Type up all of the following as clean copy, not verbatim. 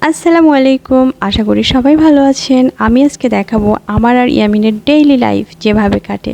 আসসালামু আলাইকুম। আশা করি সবাই ভালো আছেন। আমি আজকে দেখাবো আমার আর ইয়ামিনের ডেইলি লাইফ যেভাবে কাটে।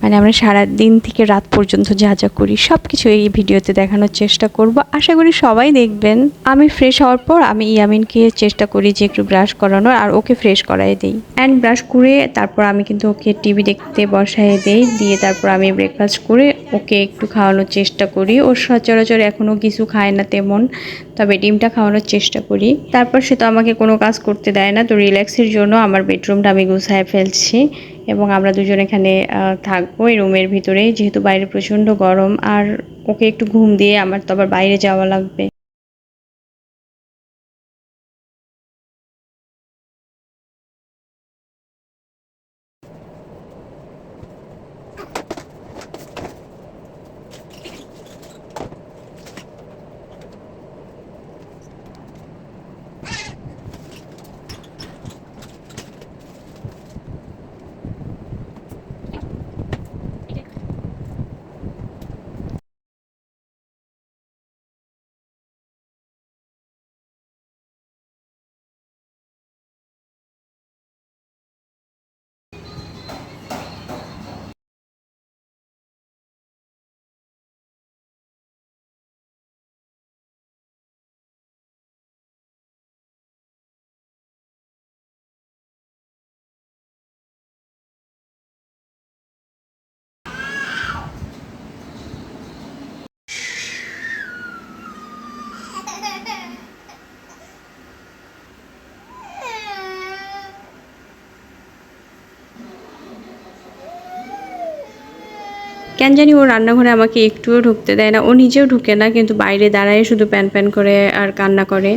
মানে আমরা সারা দিন থেকে রাত পর্যন্ত যা যা করি সব কিছু এই ভিডিওতে দেখানোর চেষ্টা করব। আশা করি সবাই দেখবেন। আমি ফ্রেশ হওয়ার পর আমি ইয়ামিনকে চেষ্টা করি যে একটু ব্রাশ করানোর, আর ওকে ফ্রেশ করাই দেই। অ্যান্ড ব্রাশ করে তারপর আমি কিন্তু ওকে টিভি দেখতে বসায় দেই। দিয়ে তারপর আমি ব্রেকফাস্ট করে ওকে একটু খাওয়ানোর চেষ্টা করি। ও সচরাচর এখনও কিছু খায় না তেমন, তবে ডিমটা খাওয়ানোর চেষ্টা করি। তারপর সে তো আমাকে কোনো কাজ করতে দেয় না, তো রিল্যাক্সের জন্য আমার বেডরুমটা আমি গুছায় ফেলছি এবং আমরা দুজন এখানে থাকবো এই রুমের ভিতরেই, যেহেতু বাইরে প্রচণ্ড গরম। আর ওকে একটু ঘুম দিয়ে আমার তো আবার বাইরে যাওয়া লাগবে। কেন জানি ও রান্নাঘরে আমাকে একটুও ঢুকতে দেয় না। ও নিজেও ঢুকে না, কিন্তু বাইরে দাঁড়ায় শুধু প্যান প্যান করে আর কান্না করে।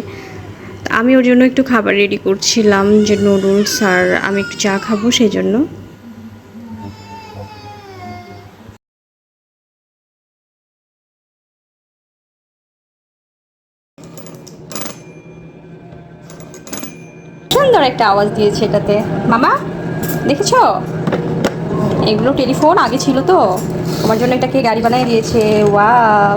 আমি ওর জন্য একটু খাবার রেডি করছিলাম, যে নুডলস, আর আমি একটু চা খাবো সেই জন্য। সুন্দর একটা আওয়াজ দিয়েছে এটাতে। মামা দেখেছো, এগুলো টেলিফোন আগে ছিল তো, তোমার জন্য এটাকে গাড়ি বানিয়ে দিয়েছে। ওয়াও।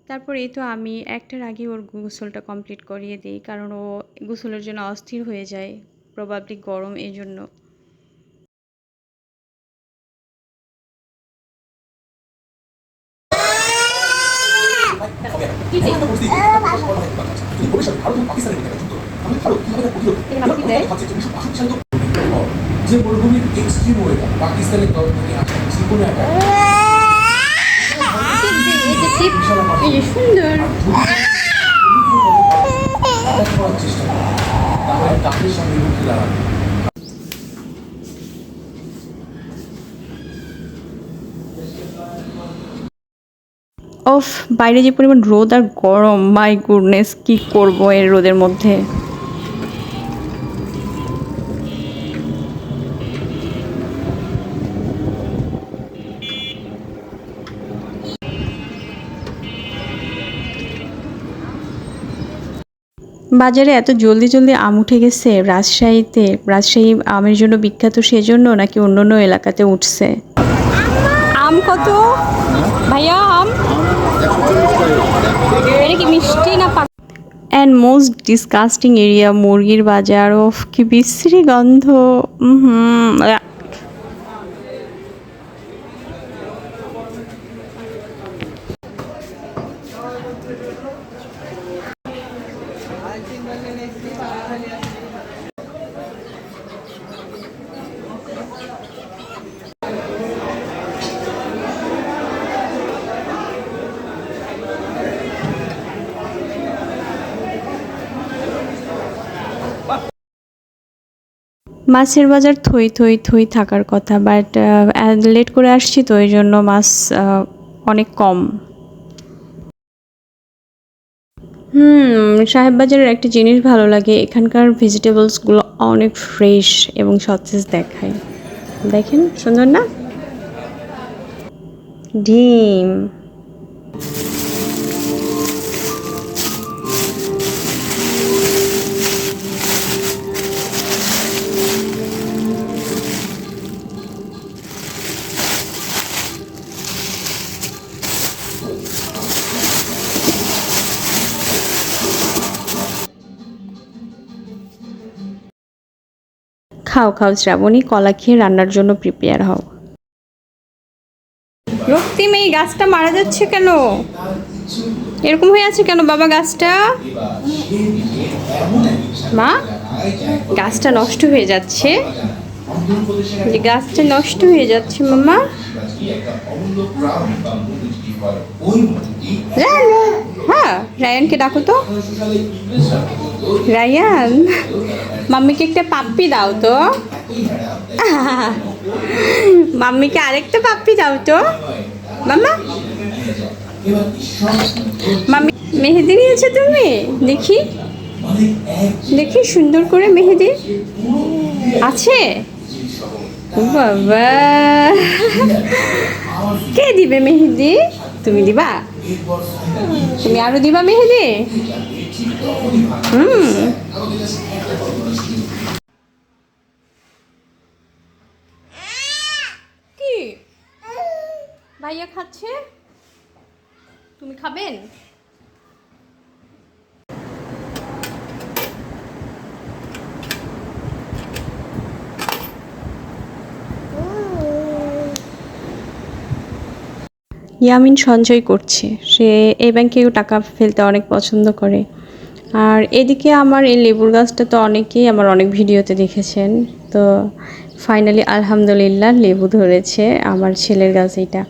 তারপর এই তো আমি একটার আগে ওর গোসলটা কমপ্লিট করিয়ে দিই, কারণ ও গোসলের জন্য অস্থির হয়ে যায়, প্রবাবলি গরম এই জন্য। যে মরুভূমির এক্সট্রিম ওয়েদার পাকিস্তানের গভর্নমেন্টে আসে যে কোনো একটা সুন্দর। করার চেষ্টা করে তাহলে তাদের সঙ্গে রুখে দাঁড়াবে। ওফ, বাইরে যে পরিমাণ রোদ আর গরম, মাই গুডনেস, কি করব এর রোদের মধ্যে। বাজারে এত জলদি জলদি আম উঠে গেছে রাজশাহীতে। রাজশাহী আমের জন্য বিখ্যাত, সেজন্য নাকি অন্য অন্য এলাকাতে উঠছে। আম কত ভাইয়া? আম এটা কি মিষ্টি না? অ্যান্ড মোস্ট ডিসকাস্টিং এরিয়া, মুরগির বাজার। ওফ, কি বিশ্রী গন্ধ। হুম। মাছের বাজার থই থই থই থাকার কথা, বাট লেট করে আসছি তো এই জন্য মাছ অনেক কম। সাহেব বাজারের একটা জিনিস ভালো লাগে, এখানকার ভেজিটেবলসগুলো অনেক ফ্রেশ এবং সতেজ দেখায়। দেখেন সুন্দর না? ডিম। খাও খাও শ্রাবণী, কলা খেয়ে রান্নার জন্য প্রিপেয়ার হও। রক্তিম, এই গাছটা মারা যাচ্ছে কেন? এরকম হয়ে আছে কেন বাবা গাছটা? মা, গাছটা নষ্ট হয়ে যাচ্ছে, যে গাছটা নষ্ট হয়ে যাচ্ছে মামা। হ্যাঁ, রায়ানকে ডাকো তো। রায়ান, মাম্মিকে একটা পাপ্পি দাও তো। মাম্মিকে আরেকটা পাপ্পি দাও তো মামা। মাম্মি মেহেদি নিয়েছো তুমি? দেখি দেখি সুন্দর করে মেহেদি আছে। বাবা, কে দিবে মেহেদি? তুমি দিবা? তুমি আরো দিবা মেহেদি? কি ভাইয়া খাচ্ছে, তুমি খাবেন? ইয়ামিন সঞ্চয় করছে, সে এই ব্যাংকেও টাকা ফেলতে অনেক পছন্দ করে। আর এদিকে আমার এই লেবুর গাছটা তো অনেকেই আমার অনেক ভিডিওতে দেখেছেন। তো ফাইনালি আলহামদুলিল্লাহ লেবু ধরেছে আমার ছেলের গাছ, এটা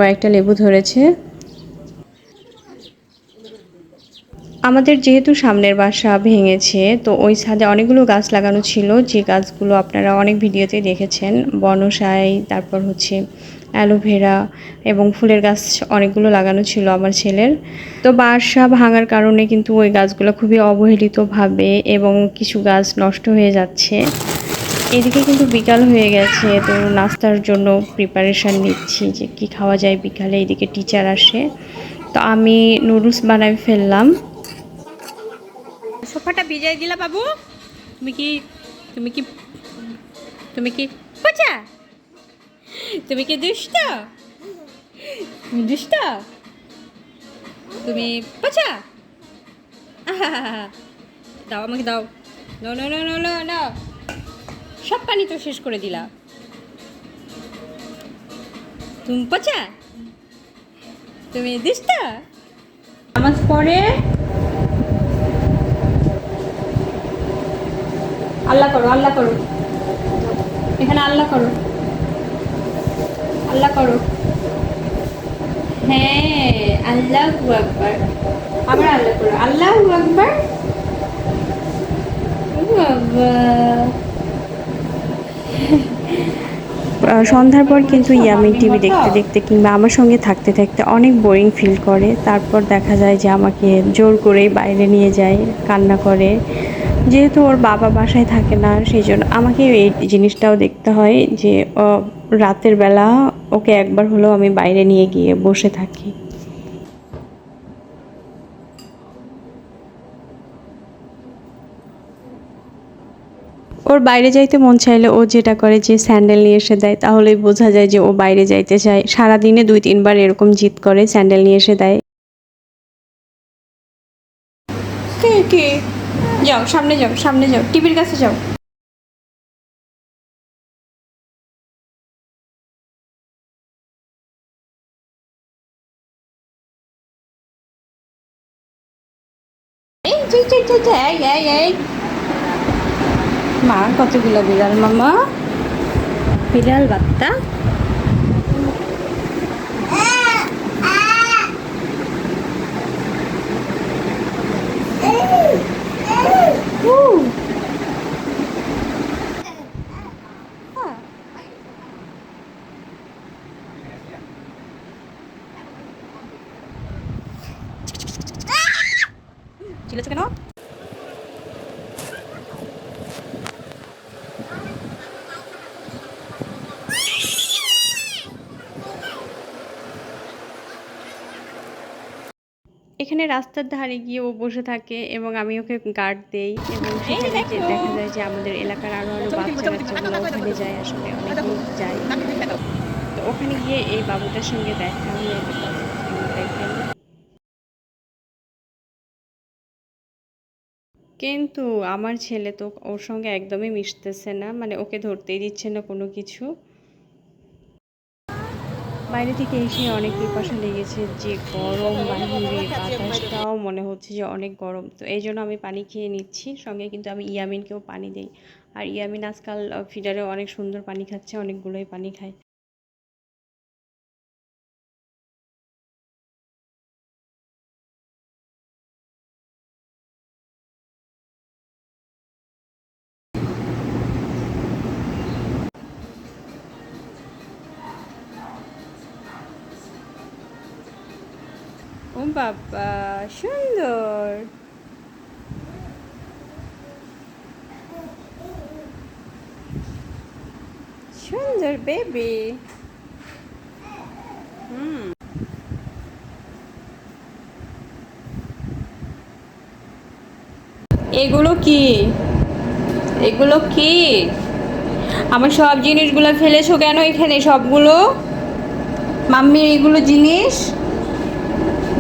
কয়েকটা লেবু ধরেছে। আমাদের যেহেতু সামনের বাসা ভেঙেছে, তো ওই ছাদে অনেকগুলো গাছ লাগানো ছিল, যে গাছগুলো আপনারা অনেক ভিডিওতে দেখেছেন। বনসাই, তারপর হচ্ছে অ্যালোভেরা এবং ফুলের গাছ অনেকগুলো লাগানো ছিল আমার ছেলের। তো বাসা ভাঙার কারণে কিন্তু ওই গাছগুলো খুবই অবহেলিতভাবে এবং কিছু গাছ নষ্ট হয়ে যাচ্ছে। এদিকে কিন্তু বিকাল হয়ে গেছে, তো নাস্তার জন্য প্রিপারেশান নিচ্ছি যে কি খাওয়া যায় বিকালে। এদিকে টিচার আসে, তো আমি নুডলস বানাই ফেললাম। সোফাটা ভিজাই দিলা বাবু। তুমি কি তুমি কি তুমি কি পচা? তুমি কি দুষ্ট? তুমি দুষ্ট? তুমি পচা? দাও আমাকে দাও। No no no no no no, সব পানি তো শেষ করে দিলা। তুমি পচা? তুমি দুষ্ট? নামাজ পড়ে আল্লাহ করো, আল্লাহ করো, এখানে আল্লাহ করো, আল্লাহ করো। হ্যাঁ, আল্লাহু আকবার। আবার আল্লাহ করো, আল্লাহু আকবার। সন্ধ্যার পর কিন্তু ইয়ামিন টিভি দেখতে দেখতে কিংবা আমার সঙ্গে থাকতে থাকতে অনেক বোরিং ফিল করে। তারপর দেখা যায় যে আমাকে জোর করে বাইরে নিয়ে যায়, কান্না করে। যেহেতু ওর বাবা বাসায় থাকে না, সেই জন্য আমাকে এই জিনিসটাও দেখতে হয় যে রাতের বেলা ওকে একবার হলেও আমি বাইরে নিয়ে গিয়ে বসে থাকি। ওর বাইরে যাইতে মন চাইলে ও যেটা করে যে স্যান্ডেল নিয়ে এসে দেয়, তাহলেই বোঝা যায় যে ও বাইরে যাইতে চায়। সারাদিনে 2-3 বার এরকম জিদ করে স্যান্ডেল নিয়ে এসে দেয়। কে কে? যাও সামনে যাও, সামনে যাও, টিভির কাছে যাও। এই মা, কতগুলো বিড়াল মামা, বিড়াল বাচ্চা। চিলেছে কেন? এখানে রাস্তার ধারে গিয়ে ও বসে থাকে এবং আমি ওকে গার্ড দেই, এবং সেখানে যে দেখা যায় যে আমাদের এলাকার আরো আরো বাচ্চা কাচ্চাগুলো ওখানে যায়, আসলে অনেক লোক যায়। তো ওখানে গিয়ে এই বাবুটার সঙ্গে দেখা হয়ে দেখেন কিন্তু আমার ছেলে তো ওর সঙ্গে একদমই মিশতেছে না, মানে ওকে ধরতেই দিচ্ছে না কোনো কিছু। বাইরে থেকে এসে অনেক পিপাসা লেগেছে, যে গরম বাইরে, বাতাসটাও মনে হচ্ছে যে অনেক গরম। তো এই জন্য আমি পানি খেয়ে নিচ্ছি, সঙ্গে কিন্তু আমি ইয়ামিনকেও পানি দিই। আর ইয়ামিন আজকাল ফিডারে অনেক সুন্দর পানি খাচ্ছে, অনেকগুলোই পানি খায়। ও বাবা, সুন্দর সুন্দর বেবি। এগুলো কি, এগুলো কি? আমার সব জিনিসগুলো ফেলেছো কেন এখানে সবগুলো? মাম্মির এগুলো জিনিস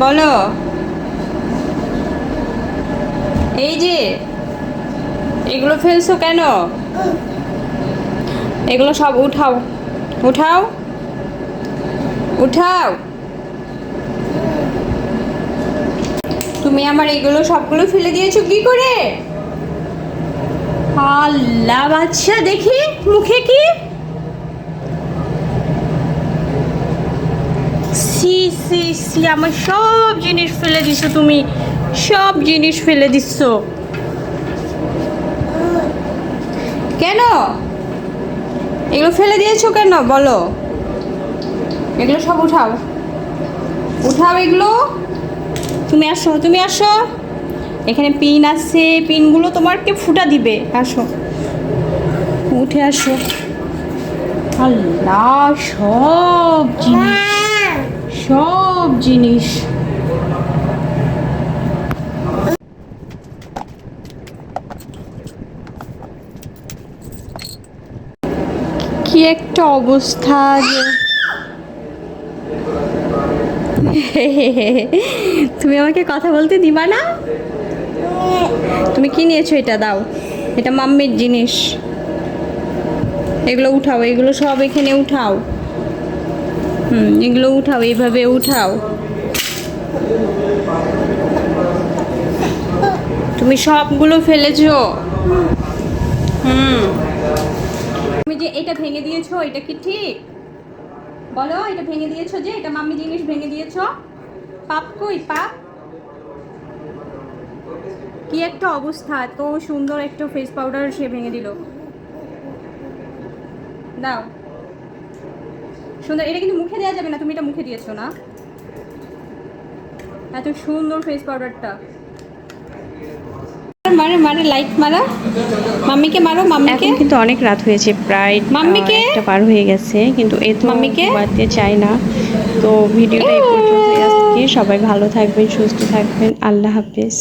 বলো। এই যে এগুলো ফেলছো কেন? এগুলো সব উঠাও, উঠাও, উঠাও। তুমি আমার এগুলো সবগুলো ফেলে দিয়েছো কি করে? আল্লাহ, বাচ্চা দেখি মুখে কি? সি সি সি, আমার সব জিনিস ফেলে দিছো তুমি, সব জিনিস ফেলে দিছো কেন? এগুলো ফেলে দিয়েছো কেন বলো? এগুলো সব উঠাও, উঠাও এগুলো। তুমি আসো, তুমি আসো, এখানে পিন আছে, পিনগুলো তোমাকে ফুটা দিবে। আসো, উঠে আসো। আল্লাহ, সব জিনিস, সব জিনিস। কি একটা অবস্থা যে তুমি আমাকে কথা বলতে দিবা না? তুমি কি নিয়েছো? এটা দাও, এটা মাম্মির জিনিস। এগুলো উঠাও, এগুলো সব এখানে উঠাও। এগুলো উঠাও, এইভাবে উঠাও। তুমি সবগুলো ফেলেছো। তুমি যে এটা ভেঙে দিয়েছো, এটা কি ঠিক বলো? এটা ভেঙে দিয়েছো, যে এটা মাম্মি জিনিস ভেঙে দিয়েছো। পাপ কই পাপ? কি একটা অবস্থা, এত সুন্দর একটা ফেস পাউডার সে ভেঙে দিল। দাও, সুন্দর। এটা কিন্তু মুখে দেওয়া যাবে না, তুমি এটা মুখে দিয়েছো না? এত সুন্দর ফেস পাউডারটা। মারে মারে, লাইট মারা, মাম্মিকে মারো, মাম্মিকে। এখন কিন্তু অনেক রাত হয়েছে, প্রায় মাম্মিকে একটা পার হয়ে গেছে, কিন্তু এই তো মাম্মিকে বাড়তে চাই না। তো ভিডিওটা এই পর্যন্তই আজকে। সবাই ভালো থাকবেন, সুস্থ থাকবেন, আল্লাহ হাফেজ।